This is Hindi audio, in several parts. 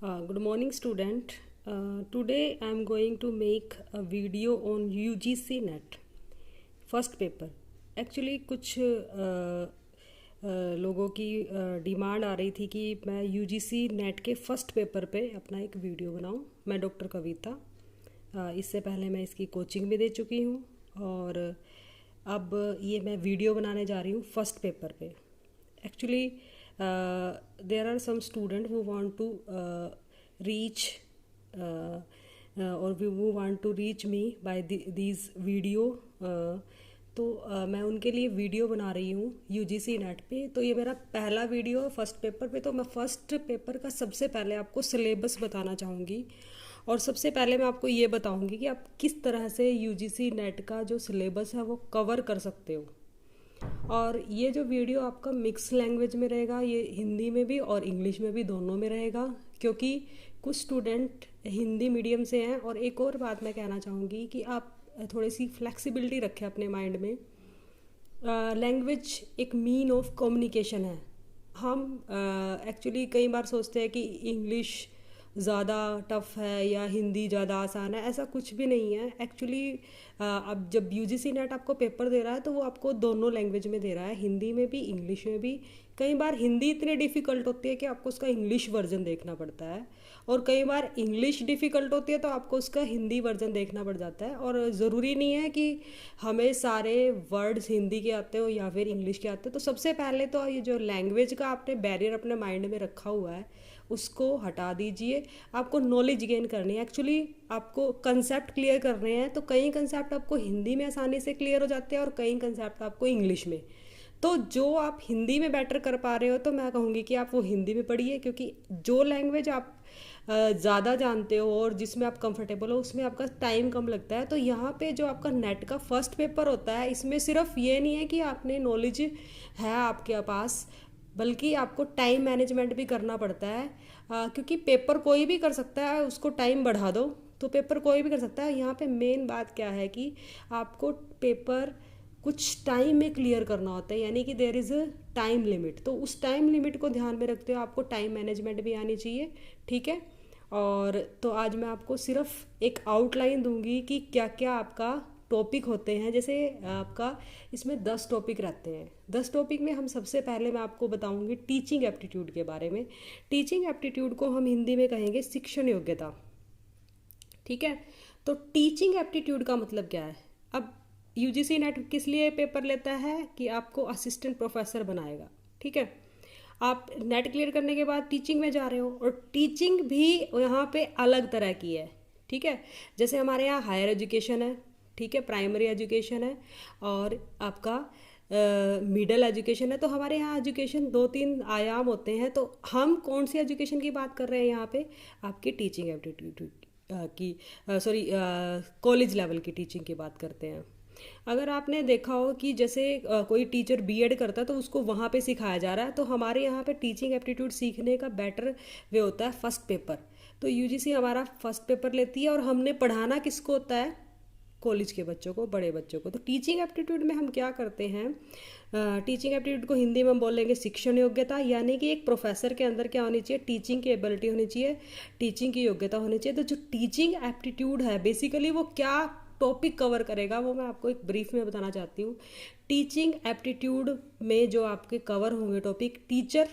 Good morning, student. Today I am going to make a video on UGC NET first paper. Actually कुछ लोगों की डिमांड आ रही थी कि मैं यूजीसी नेट के फर्स्ट पेपर पे अपना एक वीडियो बनाऊं. मैं डॉक्टर कविता, इससे पहले मैं इसकी कोचिंग भी दे चुकी हूं और अब ये मैं वीडियो बनाने जा रही हूँ फर्स्ट पेपर पे. Actually, there are some students who want to reach or who want to reach me by these video. तो मैं उनके लिए वीडियो बना रही हूँ यूजीसी नेट पे. तो ये मेरा पहला वीडियो है फर्स्ट पेपर पे. तो मैं फर्स्ट पेपर का सबसे पहले आपको सिलेबस बताना चाहूँगी और सबसे पहले मैं आपको ये बताऊँगी कि आप किस तरह से यूजीसी नेट का जो सिलेबस है वो कवर कर सकते हो. और ये जो वीडियो आपका मिक्स लैंग्वेज में रहेगा, ये हिंदी में भी और इंग्लिश में भी दोनों में रहेगा, क्योंकि कुछ स्टूडेंट हिंदी मीडियम से हैं. और एक और बात मैं कहना चाहूँगी कि आप थोड़ी सी फ्लेक्सिबिलिटी रखें अपने माइंड में. लैंग्वेज एक मीन ऑफ कम्युनिकेशन है. हम एक्चुअली कई बार सोचते हैं कि इंग्लिश ज़्यादा टफ़ है या हिंदी ज़्यादा आसान है. ऐसा कुछ भी नहीं है. एक्चुअली अब जब यूजीसी नेट आपको पेपर दे रहा है तो वो आपको दोनों लैंग्वेज में दे रहा है, हिंदी में भी इंग्लिश में भी. कई बार हिंदी इतनी डिफ़िकल्ट होती है कि आपको उसका इंग्लिश वर्जन देखना पड़ता है, और कई बार इंग्लिश डिफ़िकल्ट होती है तो आपको उसका हिंदी वर्जन देखना पड़ जाता है. और ज़रूरी नहीं है कि हमें सारे वर्ड्स हिंदी के आते हो या फिर इंग्लिश के आते हो. तो सबसे पहले तो ये जो लैंग्वेज का आपने बैरियर अपने माइंड में रखा हुआ है उसको हटा दीजिए. आपको नॉलेज गेन करनी है. एक्चुअली आपको कंसेप्ट क्लियर करने हैं, तो कई कंसेप्ट आपको हिंदी में आसानी से क्लियर हो जाते हैं और कई कंसेप्ट आपको इंग्लिश में. तो जो आप हिंदी में बेटर कर पा रहे हो तो मैं कहूँगी कि आप वो हिंदी में पढ़िए, क्योंकि जो लैंग्वेज आप ज़्यादा जानते हो और जिसमें आप कंफर्टेबल हो उसमें आपका टाइम कम लगता है. तो यहाँ पे जो आपका नेट का फर्स्ट पेपर होता है, इसमें सिर्फ ये नहीं है कि आपने नॉलेज है आपके पास, बल्कि आपको टाइम मैनेजमेंट भी करना पड़ता है. क्योंकि पेपर कोई भी कर सकता है, उसको टाइम बढ़ा दो तो पेपर कोई भी कर सकता है. यहाँ पे मेन बात क्या है कि आपको पेपर कुछ टाइम में क्लियर करना होता है, यानी कि there is a time limit. तो उस टाइम लिमिट को ध्यान में रखते हुए आपको टाइम मैनेजमेंट भी आनी चाहिए. ठीक है. और तो आज मैं आपको सिर्फ एक आउटलाइन दूंगी कि क्या क्या आपका टॉपिक होते हैं. जैसे आपका इसमें 10 टॉपिक रहते हैं. 10 टॉपिक में हम सबसे पहले मैं आपको बताऊंगी टीचिंग एप्टीट्यूड के बारे में. टीचिंग एप्टीट्यूड को हम हिंदी में कहेंगे शिक्षण योग्यता. ठीक है. तो टीचिंग एप्टीट्यूड का मतलब क्या है? अब यूजीसी नेट किस लिए पेपर लेता है कि आपको असिस्टेंट प्रोफेसर बनाएगा. ठीक है. आप नेट क्लियर करने के बाद टीचिंग में जा रहे हो, और टीचिंग भी यहाँ पे अलग तरह की है. ठीक है. जैसे हमारे यहाँ हायर एजुकेशन है, ठीक है, प्राइमरी एजुकेशन है, और आपका मिडल एजुकेशन है. तो हमारे यहाँ एजुकेशन 2-3 आयाम होते हैं. तो हम कौन सी एजुकेशन की बात कर रहे हैं यहाँ पे? आपकी टीचिंग एप्टीट्यूड की, सॉरी, कॉलेज लेवल की टीचिंग की बात करते हैं. अगर आपने देखा हो कि जैसे कोई टीचर बीएड करता है तो उसको वहाँ पे सिखाया जा रहा है, तो हमारे यहाँ पे टीचिंग एप्टीट्यूड सीखने का बेटर वे होता है फर्स्ट पेपर. तो यूजीसी हमारा फर्स्ट पेपर लेती है, और हमने पढ़ाना किसको होता है? कॉलेज के बच्चों को, बड़े बच्चों को. तो टीचिंग एप्टीट्यूड में हम क्या करते हैं? टीचिंग एप्टीट्यूड को हिंदी में हम बोलेंगे शिक्षण योग्यता. यानी कि एक प्रोफेसर के अंदर क्या होनी चाहिए? टीचिंग की एबिलिटी होनी चाहिए, टीचिंग की योग्यता होनी चाहिए. तो जो टीचिंग एप्टीट्यूड है बेसिकली वो क्या टॉपिक कवर करेगा वो मैं आपको एक ब्रीफ में बताना चाहती हूँ. टीचिंग एप्टीट्यूड में जो आपके कवर होंगे topic: teacher,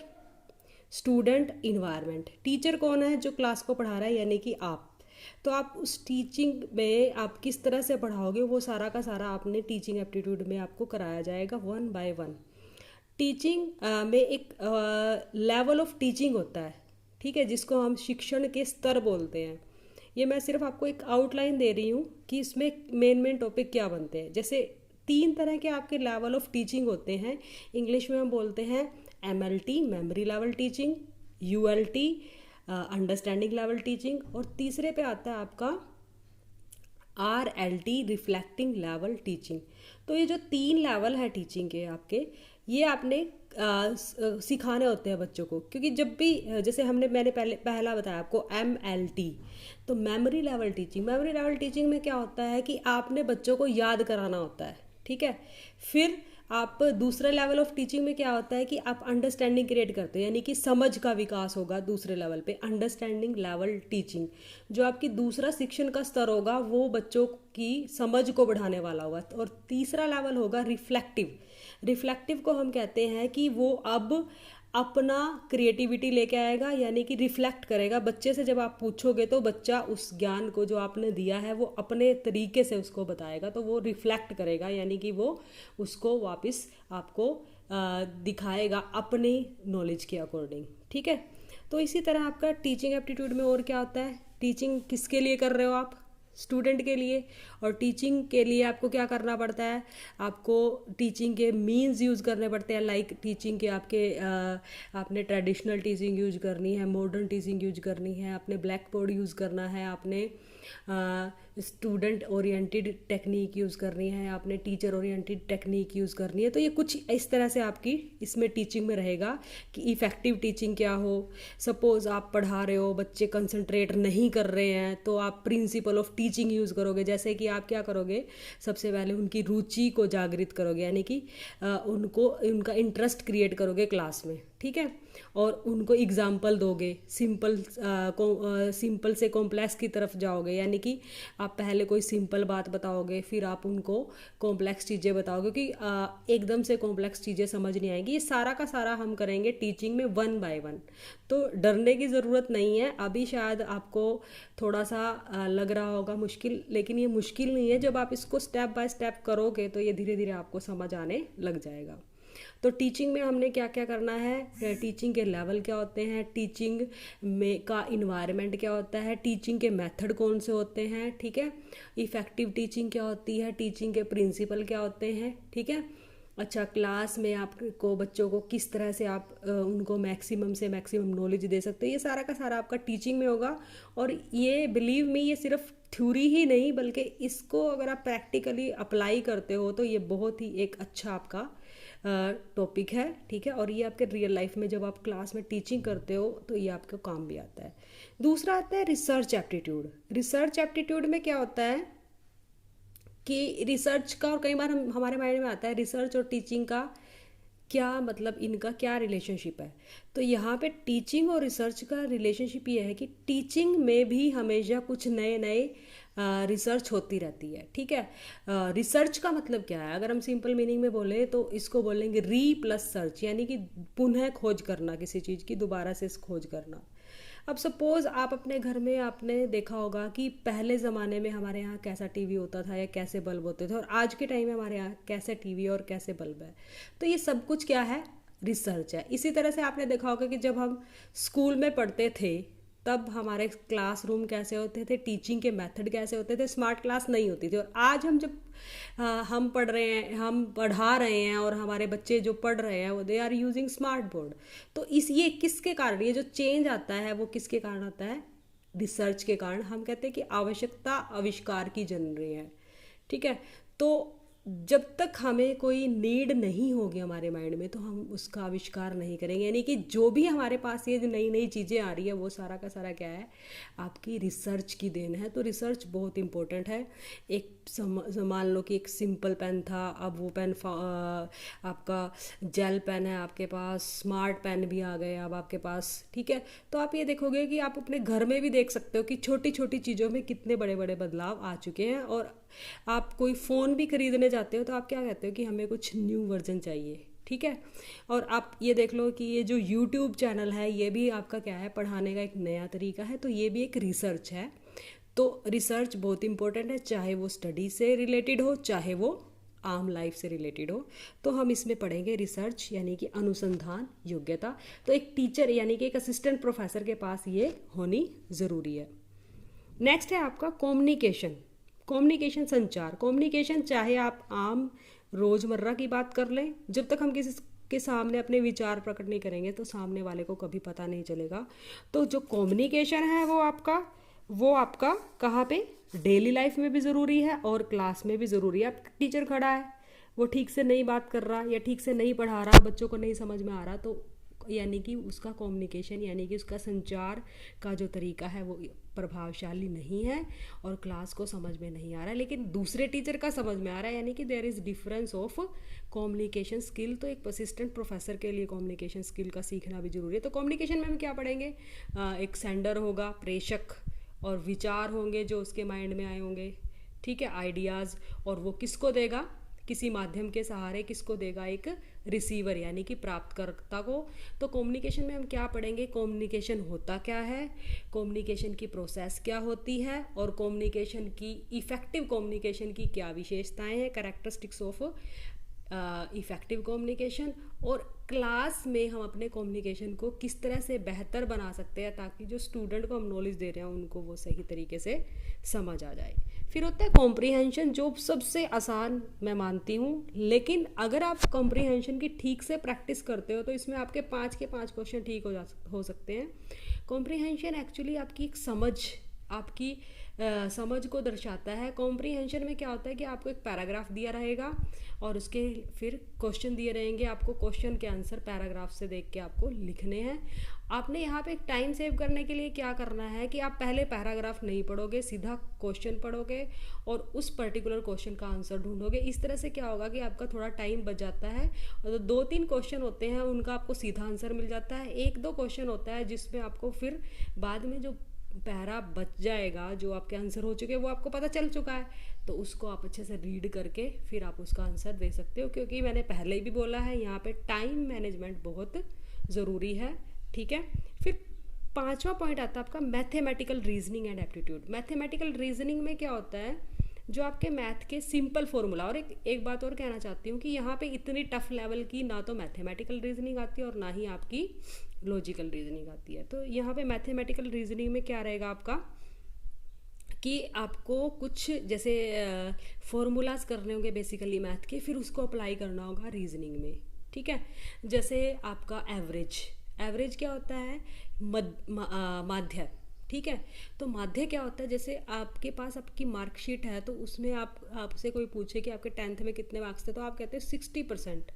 student, environment. Teacher कौन है? जो क्लास को पढ़ा रहा है, यानी कि आप. तो आप उस टीचिंग में आप किस तरह से पढ़ाओगे वो सारा का सारा आपने टीचिंग एप्टीट्यूड में आपको कराया जाएगा 1 by 1. टीचिंग में एक लेवल ऑफ टीचिंग होता है, ठीक है, जिसको हम शिक्षण के स्तर बोलते हैं. ये मैं सिर्फ आपको एक आउटलाइन दे रही हूँ कि इसमें मेन टॉपिक क्या बनते हैं. जैसे 3 तरह के आपके लेवल ऑफ टीचिंग होते हैं. इंग्लिश में हम बोलते हैं MLT, memory level teaching, ULT, understanding level teaching, और तीसरे पे आता है आपका RLT, रिफ्लेक्टिंग लेवल टीचिंग. तो ये जो 3 लेवल है टीचिंग के आपके, ये आपने सिखाने होते हैं बच्चों को. क्योंकि जब भी जैसे मैंने पहला बताया आपको MLT, तो memory level teaching. Memory level teaching में क्या होता है कि आपने बच्चों को याद कराना होता है. ठीक है. फिर आप दूसरे लेवल ऑफ टीचिंग में क्या होता है कि आप अंडरस्टैंडिंग क्रिएट करते हो, यानी कि समझ का विकास होगा दूसरे लेवल पे, अंडरस्टैंडिंग लेवल टीचिंग। जो आपकी दूसरा शिक्षण का स्तर होगा वो बच्चों की समझ को बढ़ाने वाला होगा। और तीसरा लेवल होगा रिफ्लेक्टिव। रिफ्लेक्टिव को हम कहते हैं कि वो अब अपना क्रिएटिविटी लेके आएगा, यानी कि रिफ्लेक्ट करेगा। बच्चे से जब आप पूछोगे तो बच्चा उस ज्ञान को जो आपने दिया है वो अपने तरीके से उसको बताएगा, तो वो रिफ्लेक्ट करेगा, यानी कि वो उसको वापस आपको दिखाएगा अपनी नॉलेज के अकॉर्डिंग। ठीक है, तो इसी तरह आपका टीचिंग एप्टीट्यूड में और क्या होता है, टीचिंग किसके लिए कर रहे हो आप, स्टूडेंट के लिए। और टीचिंग के लिए आपको क्या करना पड़ता है, आपको टीचिंग के मीन्स यूज़ करने पड़ते हैं। लाइक टीचिंग के आपने ट्रेडिशनल टीचिंग यूज करनी है, मॉडर्न टीचिंग यूज करनी है, आपने ब्लैक बोर्ड यूज़ करना है, आपने स्टूडेंट ओरिएंटेड टेक्निक यूज़ करनी है, आपने टीचर ओरिएंटेड टेक्निक यूज़ करनी है। तो ये कुछ इस तरह से आपकी इसमें टीचिंग में रहेगा कि इफ़ेक्टिव टीचिंग क्या हो। सपोज़ आप पढ़ा रहे हो, बच्चे कंसंट्रेट नहीं कर रहे हैं, तो आप प्रिंसिपल ऑफ टीचिंग यूज़ करोगे। जैसे कि आप क्या करोगे, सबसे पहले उनकी रुचि को जागृत करोगे, यानी कि उनका इंटरेस्ट क्रिएट करोगे क्लास में। ठीक है, और उनको एग्जाम्पल दोगे, सिंपल से कॉम्प्लेक्स की तरफ जाओगे, यानी कि आप पहले कोई सिंपल बात बताओगे, फिर आप उनको कॉम्प्लेक्स चीज़ें बताओगे कि एकदम से कॉम्प्लेक्स चीज़ें समझ नहीं आएंगी। ये सारा का सारा हम करेंगे टीचिंग में 1 बाय 1। तो डरने की ज़रूरत नहीं है। अभी शायद आपको थोड़ा सा लग रहा होगा मुश्किल, लेकिन ये मुश्किल नहीं है। जब आप इसको स्टेप बाय स्टेप करोगे तो ये धीरे धीरे आपको समझ आने लग जाएगा। तो टीचिंग में हमने क्या क्या करना है, टीचिंग के लेवल क्या होते हैं, टीचिंग में का इन्वायरमेंट क्या होता है, टीचिंग के मेथड कौन से होते हैं, ठीक है, इफ़ेक्टिव टीचिंग क्या होती है, टीचिंग के प्रिंसिपल क्या होते हैं। ठीक है, अच्छा, क्लास में आपको बच्चों को किस तरह से आप उनको मैक्सिमम से मैक्सिमम नॉलेज दे सकते हैं, ये सारा का सारा आपका टीचिंग में होगा। और ये बिलीव मी, ये सिर्फ थ्योरी ही नहीं बल्कि इसको अगर आप प्रैक्टिकली अप्लाई करते हो तो ये बहुत ही एक अच्छा आपका टॉपिक है। ठीक है, और ये आपके रियल लाइफ में जब आप क्लास में टीचिंग करते हो तो ये आपको काम भी आता है। दूसरा आता है रिसर्च एप्टीट्यूड। रिसर्च एप्टीट्यूड में क्या होता है कि रिसर्च का, और कई बार हमारे माइंड में आता है रिसर्च और टीचिंग का क्या मतलब, इनका क्या रिलेशनशिप है। तो यहाँ पे टीचिंग और रिसर्च का रिलेशनशिप ये है कि टीचिंग में भी हमेशा कुछ नए नए रिसर्च होती रहती है। ठीक है, रिसर्च का मतलब क्या है, अगर हम सिंपल मीनिंग में बोले तो इसको बोलेंगे री प्लस सर्च, यानी कि पुनः खोज करना, किसी चीज़ की दोबारा से खोज करना। अब सपोज़ आप अपने घर में, आपने देखा होगा कि पहले ज़माने में हमारे यहाँ कैसा टीवी होता था या कैसे बल्ब होते थे, और आज के टाइम में हमारे यहाँ कैसे टीवी और कैसे बल्ब है। तो ये सब कुछ क्या है, रिसर्च है। इसी तरह से आपने देखा होगा कि जब हम स्कूल में पढ़ते थे तब हमारे क्लासरूम कैसे होते थे, टीचिंग के मेथड कैसे होते थे, स्मार्ट क्लास नहीं होती थी। और आज हम जब हम पढ़ रहे हैं, हम पढ़ा रहे हैं और हमारे बच्चे जो पढ़ रहे हैं वो they are using smart board. तो ये किसके कारण, ये जो चेंज आता है वो किसके कारण आता है, रिसर्च के कारण। हम कहते हैं कि आवश्यकता आविष्कार की जन्म रही है। ठीक है, तो जब तक हमें कोई नीड नहीं होगी हमारे माइंड में तो हम उसका आविष्कार नहीं करेंगे। यानी कि जो भी हमारे पास ये जो नई नई चीज़ें आ रही है वो सारा का सारा क्या है, आपकी रिसर्च की देन है। तो रिसर्च बहुत इंपॉर्टेंट है। एक मान लो कि एक सिंपल पेन था, अब वो पेन आपका जेल पेन है, आपके पास स्मार्ट पेन भी आ गए अब आपके पास। ठीक है, तो आप ये देखोगे कि आप अपने घर में भी देख सकते हो कि छोटी छोटी चीज़ों में कितने बड़े बड़े बदलाव आ चुके हैं। और आप कोई फ़ोन भी खरीदने जाते हो तो आप क्या कहते हो कि हमें कुछ न्यू वर्जन चाहिए। ठीक है, और आप ये देख लो कि ये जो यूट्यूब चैनल है ये भी आपका क्या है, पढ़ाने का एक नया तरीका है। तो ये भी एक रिसर्च है। तो रिसर्च बहुत इंपॉर्टेंट है, चाहे वो स्टडी से रिलेटेड हो चाहे वो आम लाइफ से रिलेटेड हो। तो हम इसमें पढ़ेंगे रिसर्च यानी कि अनुसंधान योग्यता। तो एक टीचर यानी कि एक असिस्टेंट प्रोफेसर के पास ये होनी ज़रूरी है। नेक्स्ट है आपका कम्युनिकेशन। कम्युनिकेशन, संचार। कम्युनिकेशन चाहे आप आम रोज़मर्रा की बात कर लें, जब तक हम किसी के सामने अपने विचार प्रकट नहीं करेंगे तो सामने वाले को कभी पता नहीं चलेगा। तो जो कम्युनिकेशन है वो आपका कहाँ पे, डेली लाइफ में भी ज़रूरी है और क्लास में भी ज़रूरी है। अब टीचर खड़ा है, वो ठीक से नहीं बात कर रहा या ठीक से नहीं पढ़ा रहा, बच्चों को नहीं समझ में आ रहा, तो यानी कि उसका कम्युनिकेशन यानी कि उसका संचार का जो तरीका है वो प्रभावशाली नहीं है और क्लास को समझ में नहीं आ रहा है, लेकिन दूसरे टीचर का समझ में आ रहा है, यानी कि there is difference of communication skill. तो एक परसिस्टेंट प्रोफेसर के लिए कम्युनिकेशन स्किल का सीखना भी जरूरी है। तो कम्युनिकेशन में हम क्या पढ़ेंगे, एक सेंडर होगा, प्रेषक, और विचार होंगे जो उसके माइंड में आए होंगे, ठीक है, आइडियाज़, और वो किसको देगा, किसी माध्यम के सहारे किसको देगा, एक रिसीवर यानी कि प्राप्तकर्ता को। तो कम्युनिकेशन में हम क्या पढ़ेंगे, कम्युनिकेशन होता क्या है, कम्युनिकेशन की प्रोसेस क्या होती है, और कम्युनिकेशन की इफ़ेक्टिव कम्युनिकेशन की क्या विशेषताएं हैं, कैरेक्टरिस्टिक्स ऑफ इफ़ेक्टिव कम्युनिकेशन, और क्लास में हम अपने कम्युनिकेशन को किस तरह से बेहतर बना सकते हैं ताकि जो स्टूडेंट को हम नॉलेज दे रहे हैं उनको वो सही तरीके से समझ आ जाए। फिर होता है कॉम्प्रीहेंशन, जो सबसे आसान मैं मानती हूँ, लेकिन अगर आप कॉम्प्रीहेंशन की ठीक से प्रैक्टिस करते हो तो इसमें आपके 5 के 5 क्वेश्चन ठीक हो सकते हैं। कॉम्प्रीहेंशन एक्चुअली आपकी एक समझ, आपकी समझ को दर्शाता है। कॉम्प्रीहेंशन में क्या होता है कि आपको एक पैराग्राफ दिया रहेगा और उसके फिर क्वेश्चन दिए रहेंगे, आपको क्वेश्चन के आंसर पैराग्राफ से देख के आपको लिखने हैं। आपने यहाँ पे एक टाइम सेव करने के लिए क्या करना है कि आप पहले पैराग्राफ नहीं पढ़ोगे, सीधा क्वेश्चन पढ़ोगे और उस पर्टिकुलर क्वेश्चन का आंसर ढूंढोगे। इस तरह से क्या होगा कि आपका थोड़ा टाइम बच जाता है, और 2-3 क्वेश्चन होते हैं उनका आपको सीधा आंसर मिल जाता है। 1-2 क्वेश्चन होता है जिसमें आपको फिर बाद में जो पैरा बच जाएगा, जो आपके आंसर हो चुके हैं वो आपको पता चल चुका है, तो उसको आप अच्छे से रीड करके फिर आप उसका आंसर दे सकते हो। क्योंकि मैंने पहले भी बोला है यहाँ पे टाइम मैनेजमेंट बहुत ज़रूरी है, ठीक है। फिर 5वां पॉइंट आता है आपका mathematical reasoning and aptitude. Mathematical reasoning में क्या होता है, जो आपके मैथ के सिंपल फॉर्मूला, और एक बात और कहना चाहती हूँ कि यहाँ पे इतनी टफ लेवल की ना तो मैथमेटिकल रीजनिंग आती है और ना ही आपकी लॉजिकल रीजनिंग आती है। तो यहाँ पे मैथमेटिकल रीजनिंग में क्या रहेगा आपका कि आपको कुछ जैसे फॉर्मूलाज करने होंगे बेसिकली मैथ के, फिर उसको अप्लाई करना होगा रीजनिंग में, ठीक है। जैसे आपका एवरेज क्या होता है, माध्य, ठीक है। तो माध्य क्या होता है, जैसे आपके पास आपकी मार्कशीट है तो उसमें आपसे कोई पूछे कि आपके 10th में कितने मार्क्स थे, तो आप कहते हैं 60%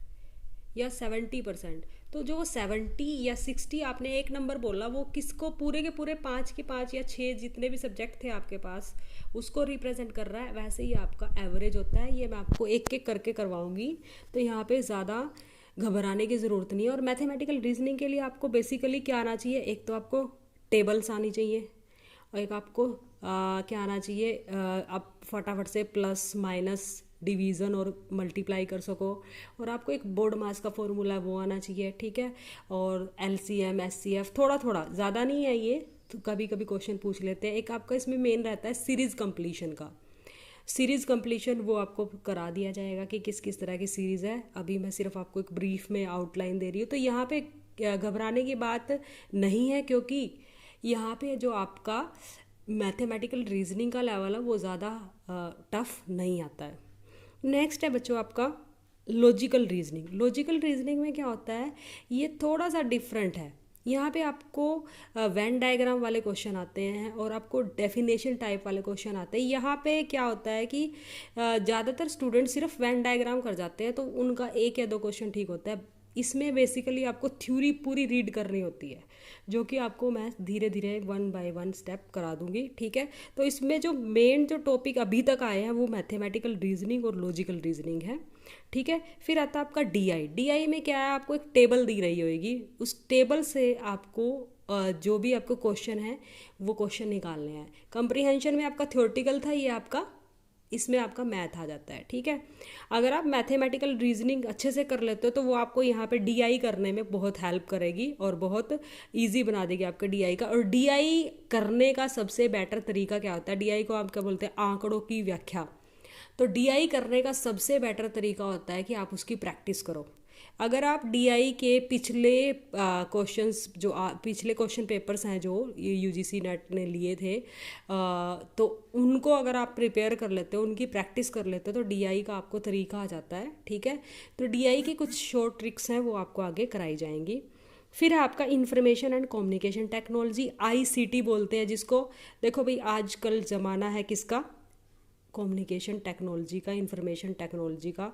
या 70%। तो जो 70 या 60 आपने एक नंबर बोला, वो किसको, पूरे के पूरे 5 के 5 या 6 जितने भी सब्जेक्ट थे आपके पास उसको रिप्रेजेंट कर रहा है। वैसे ही आपका एवरेज होता है। ये मैं आपको एक एक करके करवाऊंगी, तो यहाँ पे ज़्यादा घबराने की ज़रूरत नहीं है। और मैथमेटिकल रीजनिंग के लिए आपको बेसिकली क्या आना चाहिए, एक तो आपको टेबल्स आनी चाहिए, और एक आपको क्या आना चाहिए, आप फटाफट से प्लस माइनस डिवीज़न और मल्टीप्लाई कर सको, और आपको एक बोर्ड मास का फॉर्मूला वो आना चाहिए, ठीक है। और LCM SCF थोड़ा थोड़ा, ज़्यादा नहीं है ये, तो कभी कभी क्वेश्चन पूछ लेते हैं। एक आपका इसमें मेन रहता है सीरीज़ कंप्लीशन का, सीरीज़ कंप्लीशन वो आपको करा दिया जाएगा कि किस किस तरह की सीरीज़ है। अभी मैं सिर्फ आपको एक ब्रीफ में आउटलाइन दे रही हूँ, तो यहाँ पे घबराने की बात नहीं है, क्योंकि यहाँ पे जो आपका मैथमेटिकल रीजनिंग का लेवल है वो ज़्यादा टफ नहीं आता है। नेक्स्ट है बच्चों आपका लॉजिकल रीजनिंग। लॉजिकल रीजनिंग में क्या होता है, ये थोड़ा सा डिफरेंट है। यहाँ पे आपको वेन डायग्राम वाले क्वेश्चन आते हैं और आपको डेफिनेशन टाइप वाले क्वेश्चन आते हैं। यहाँ पे क्या होता है कि ज़्यादातर स्टूडेंट सिर्फ वेन डायग्राम कर जाते हैं, तो उनका 1 या 2 क्वेश्चन ठीक होता है। इसमें बेसिकली आपको थ्योरी पूरी रीड करनी होती है, जो कि आपको मैं धीरे धीरे 1 बाय 1 स्टेप करा दूंगी, ठीक है। तो इसमें जो मेन जो टॉपिक अभी तक आए हैं वो मैथमेटिकल रीजनिंग और लॉजिकल रीजनिंग है, ठीक है। फिर आता है आपका DI में क्या है, आपको एक टेबल दी रही होगी, उस टेबल से आपको जो भी आपको क्वेश्चन है वो क्वेश्चन निकालने हैं। कंप्रीहेंशन में आपका थ्योरेटिकल था, ये आपका इसमें आपका मैथ आ जाता है, ठीक है। अगर आप मैथमेटिकल रीजनिंग अच्छे से कर लेते हो तो वो आपको यहाँ पे DI करने में बहुत हेल्प करेगी और बहुत इजी बना देगी आपके DI का। और DI करने का सबसे बेटर तरीका क्या होता है, DI को आप क्या बोलते हैं, आंकड़ों की व्याख्या। तो DI करने का सबसे बेटर तरीका होता है कि आप उसकी प्रैक्टिस करो। अगर आप DI के पिछले क्वेश्चंस जो पिछले क्वेश्चन पेपर्स हैं जो UGC नेट ने लिए थे, तो उनको अगर आप प्रिपेयर कर लेते हो, उनकी प्रैक्टिस कर लेते हो, तो DI का आपको तरीका आ जाता है, ठीक है। तो DI की कुछ शॉर्ट ट्रिक्स हैं वो आपको आगे कराई जाएंगी। फिर है आपका information and communication technology, ICT बोलते हैं जिसको। देखो भाई, आजकल ज़माना है किसका, कम्युनिकेशन टेक्नोलॉजी का, इंफॉर्मेशन टेक्नोलॉजी का।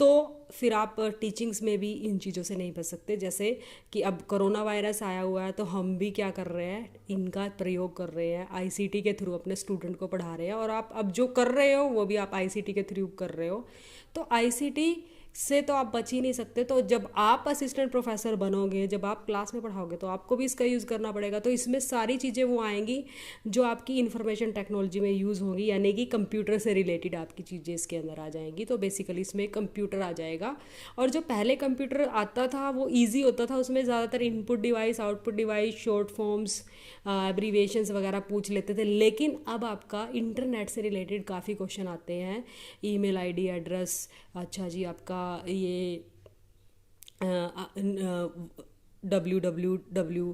तो फिर आप टीचिंग्स में भी इन चीज़ों से नहीं बच सकते। जैसे कि अब कोरोना वायरस आया हुआ है, तो हम भी क्या कर रहे हैं, इनका प्रयोग कर रहे हैं, आईसीटी के थ्रू अपने स्टूडेंट को पढ़ा रहे हैं। और आप अब जो कर रहे हो वो भी आप आईसीटी के थ्रू कर रहे हो। तो आईसीटी से तो आप बच ही नहीं सकते। तो जब आप असिस्टेंट प्रोफेसर बनोगे, जब आप क्लास में पढ़ाओगे, तो आपको भी इसका यूज़ करना पड़ेगा। तो इसमें सारी चीज़ें वो आएंगी जो आपकी इंफॉर्मेशन टेक्नोलॉजी में यूज़ होंगी, यानी कि कंप्यूटर से रिलेटेड आपकी चीज़ें इसके अंदर आ जाएंगी। तो बेसिकली इसमें कंप्यूटर आ जाएगा। और जो पहले कंप्यूटर आता था वो ईजी होता था, उसमें ज़्यादातर input device, output device, short forms, abbreviations वगैरह पूछ लेते थे। लेकिन अब आपका इंटरनेट से रिलेटेड काफ़ी क्वेश्चन आते हैं, ईमेल आईडी, एड्रेस, अच्छा जी आपका ये WWW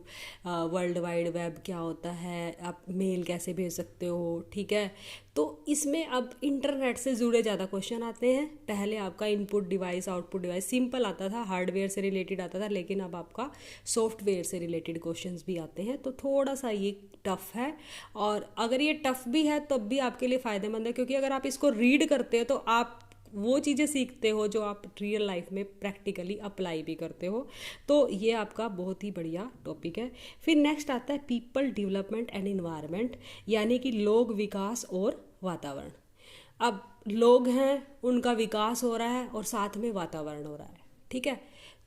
वर्ल्ड वाइड वेब क्या होता है, आप मेल कैसे भेज सकते हो, ठीक है। तो इसमें अब इंटरनेट से जुड़े ज़्यादा क्वेश्चन आते हैं। पहले आपका input device, output device simple आता था, हार्डवेयर से रिलेटेड आता था, लेकिन अब आपका सॉफ्टवेयर से रिलेटेड क्वेश्चंस भी आते हैं। तो थोड़ा सा ये टफ़ है। और अगर ये टफ़ भी है तब भी आपके लिए फ़ायदेमंद है, क्योंकि अगर आप इसको रीड करते हो तो आप वो चीज़ें सीखते हो जो आप रियल लाइफ में प्रैक्टिकली अप्लाई भी करते हो। तो ये आपका बहुत ही बढ़िया टॉपिक है। फिर नेक्स्ट आता है पीपल डेवलपमेंट एंड इन्वायरमेंट, यानी कि लोग, विकास और वातावरण। अब लोग हैं, उनका विकास हो रहा है और साथ में वातावरण हो रहा है, ठीक है।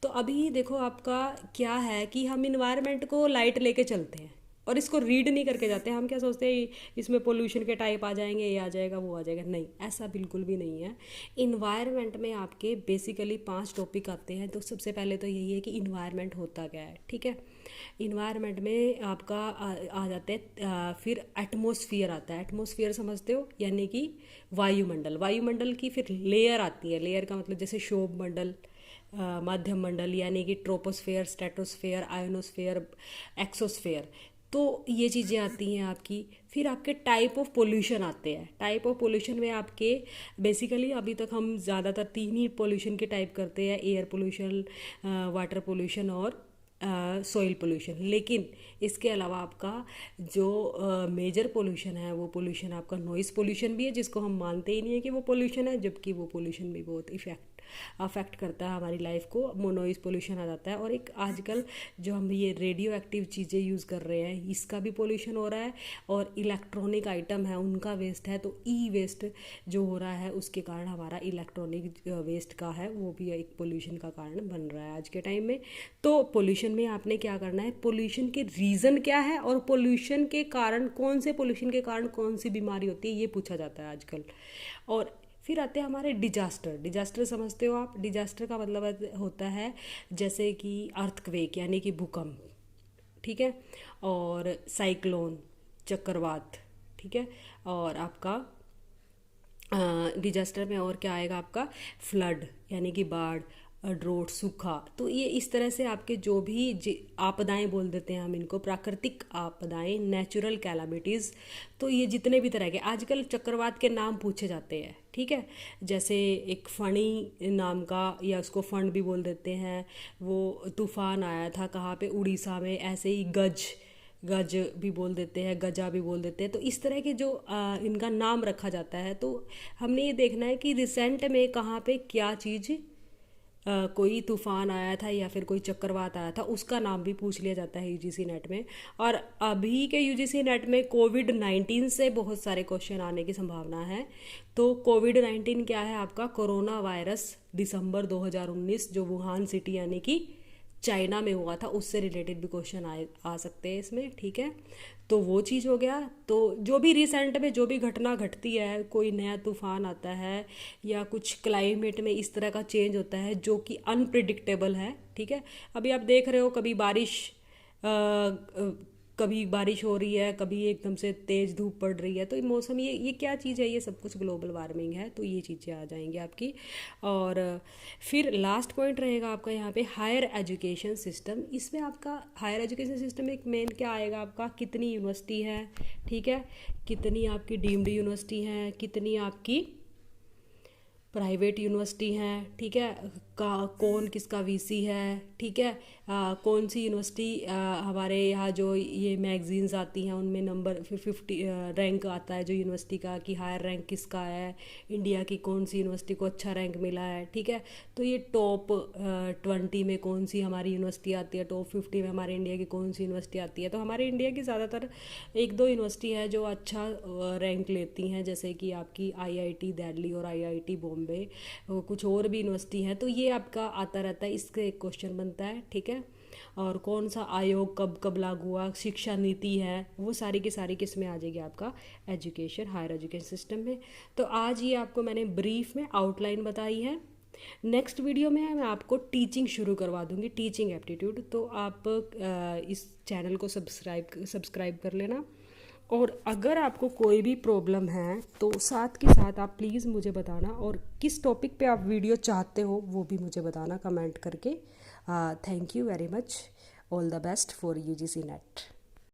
तो अभी देखो आपका क्या है कि हम इन्वायरमेंट को लाइट लेके चलते हैं और इसको रीड नहीं करके जाते हैं। हम क्या सोचते हैं इसमें पोल्यूशन के टाइप आ जाएंगे, ये आ जाएगा, वो आ जाएगा। नहीं, ऐसा बिल्कुल भी नहीं है। इन्वायरमेंट में आपके बेसिकली 5 टॉपिक आते हैं। तो सबसे पहले तो यही है कि इन्वायरमेंट होता क्या है, ठीक है। इन्वायरमेंट में आपका आ जाते हैं फिर एटमॉस्फेयर आता है। एटमॉस्फेयर समझते हो, यानी कि वायुमंडल। वायुमंडल की फिर लेयर आती है। लेयर का मतलब जैसे शोभ मंडल, मध्यम मंडल, यानी कि ट्रोपोस्फेयर, स्ट्रेटोस्फेयर, आयोनोस्फेयर, एक्सोस्फेयर। तो ये चीज़ें आती हैं आपकी। फिर आपके टाइप ऑफ पोल्यूशन आते हैं। टाइप ऑफ पोल्यूशन में आपके बेसिकली अभी तक हम ज़्यादातर 3 ही पोल्यूशन के टाइप करते हैं, एयर पोल्यूशन, वाटर पोल्यूशन और सॉइल पोल्यूशन। लेकिन इसके अलावा आपका जो मेजर पोल्यूशन है वो पोल्यूशन आपका नॉइज़ पोल्यूशन भी है, जिसको हम मानते ही नहीं है कि वो पोल्यूशन है, जबकि वो पोल्यूशन भी बहुत अफेक्ट करता है हमारी लाइफ को। नॉइज़ पोल्यूशन आ जाता है। और एक आजकल जो हम ये रेडियो एक्टिव चीज़ें यूज़ कर रहे हैं, इसका भी पोल्यूशन हो रहा है। और इलेक्ट्रॉनिक आइटम है, उनका वेस्ट है, तो ई वेस्ट जो हो रहा है उसके कारण हमारा इलेक्ट्रॉनिक वेस्ट का है वो भी एक पोल्यूशन का कारण बन रहा है आज के टाइम में। तो पोल्यूशन में आपने क्या करना है, पोल्यूशन के रीज़न क्या है और पोल्यूशन के कारण पोल्यूशन के कारण कौन सी बीमारी होती है, ये पूछा जाता है आजकल। और फिर आते हैं हमारे डिजास्टर। डिजास्टर समझते हो आप? डिजास्टर का मतलब होता है जैसे कि अर्थक्वेक, यानी कि भूकंप, ठीक है, और साइक्लोन, चक्रवात, ठीक है। और आपका डिजास्टर में और क्या आएगा, आपका फ्लड, यानी कि बाढ़, ड्रोट, सूखा। तो ये इस तरह से आपके जो भी आपदाएं बोल देते हैं हम इनको, प्राकृतिक आपदाएं, नेचुरल कैलामिटीज़। तो ये जितने भी तरह के आजकल चक्रवात के नाम पूछे जाते हैं, ठीक है। जैसे एक फणी नाम का, या उसको फंड भी बोल देते हैं, वो तूफान आया था कहाँ पे, उड़ीसा में। ऐसे ही गज भी बोल देते हैं, गजा भी बोल देते हैं। तो इस तरह के जो इनका नाम रखा जाता है। तो हमने ये देखना है कि रिसेंट में कहाँ पे क्या चीज़, कोई तूफान आया था या फिर कोई चक्रवात आया था, उसका नाम भी पूछ लिया जाता है यूजीसी नेट में। और अभी के यूजीसी नेट में कोविड-19 से बहुत सारे क्वेश्चन आने की संभावना है। तो कोविड-19 क्या है, आपका कोरोना वायरस, दिसंबर 2019 जो वुहान सिटी यानी कि चाइना में हुआ था, उससे रिलेटेड भी क्वेश्चन आ सकते हैं इसमें, ठीक है। तो वो चीज़ हो गया। तो जो भी रिसेंट में जो भी घटना घटती है, कोई नया तूफान आता है या कुछ क्लाइमेट में इस तरह का चेंज होता है जो कि अनप्रिडिक्टेबल है, ठीक है। अभी आप देख रहे हो कभी बारिश हो रही है, कभी एकदम से तेज़ धूप पड़ रही है। तो मौसम ये क्या चीज़ है, ये सब कुछ ग्लोबल वार्मिंग है। तो ये चीज़ें आ जाएंगी आपकी। और फिर लास्ट पॉइंट रहेगा आपका यहाँ पे हायर एजुकेशन सिस्टम। इसमें आपका हायर एजुकेशन सिस्टम एक मेन क्या आएगा, आपका कितनी यूनिवर्सिटी है, ठीक है, कितनी आपकी डीम्ड यूनिवर्सिटी हैं, कितनी आपकी प्राइवेट यूनिवर्सिटी हैं, ठीक है, कौन किसका वीसी है, ठीक है, कौन सी यूनिवर्सिटी हमारे यहाँ जो ये मैगजीन्स आती हैं उनमें नंबर 50 रैंक आता है जो यूनिवर्सिटी का, कि हायर रैंक किसका है, इंडिया की कौन सी यूनिवर्सिटी को अच्छा रैंक मिला है, ठीक है। तो ये टॉप 20 में कौन सी हमारी यूनिवर्सिटी आती है, टॉप 50 में हमारे इंडिया की कौन सी यूनिवर्सिटी आती है। तो हमारे इंडिया की ज़्यादातर 1-2 यूनिवर्सिटी है जो अच्छा रैंक लेती हैं, जैसे कि आपकी IIT दिल्ली और IIT बॉम्बे, कुछ और भी यूनिवर्सिटी हैं। तो ये आपका आता रहता है, इसका एक क्वेश्चन बनता है, ठीक है। और कौन सा आयोग कब कब लागू हुआ, शिक्षा नीति है, वो सारी की सारी किस में आ जाएगी आपका एजुकेशन, हायर एजुकेशन सिस्टम में। तो आज ये आपको मैंने ब्रीफ में आउटलाइन बताई है। नेक्स्ट वीडियो में मैं आपको टीचिंग शुरू करवा दूंगी, टीचिंग एप्टीट्यूड। तो आप इस चैनल को सब्सक्राइब कर लेना। और अगर आपको कोई भी प्रॉब्लम है तो साथ के साथ आप प्लीज़ मुझे बताना, और किस टॉपिक पे आप वीडियो चाहते हो वो भी मुझे बताना कमेंट करके। Thank you very much. All the best for UGC net.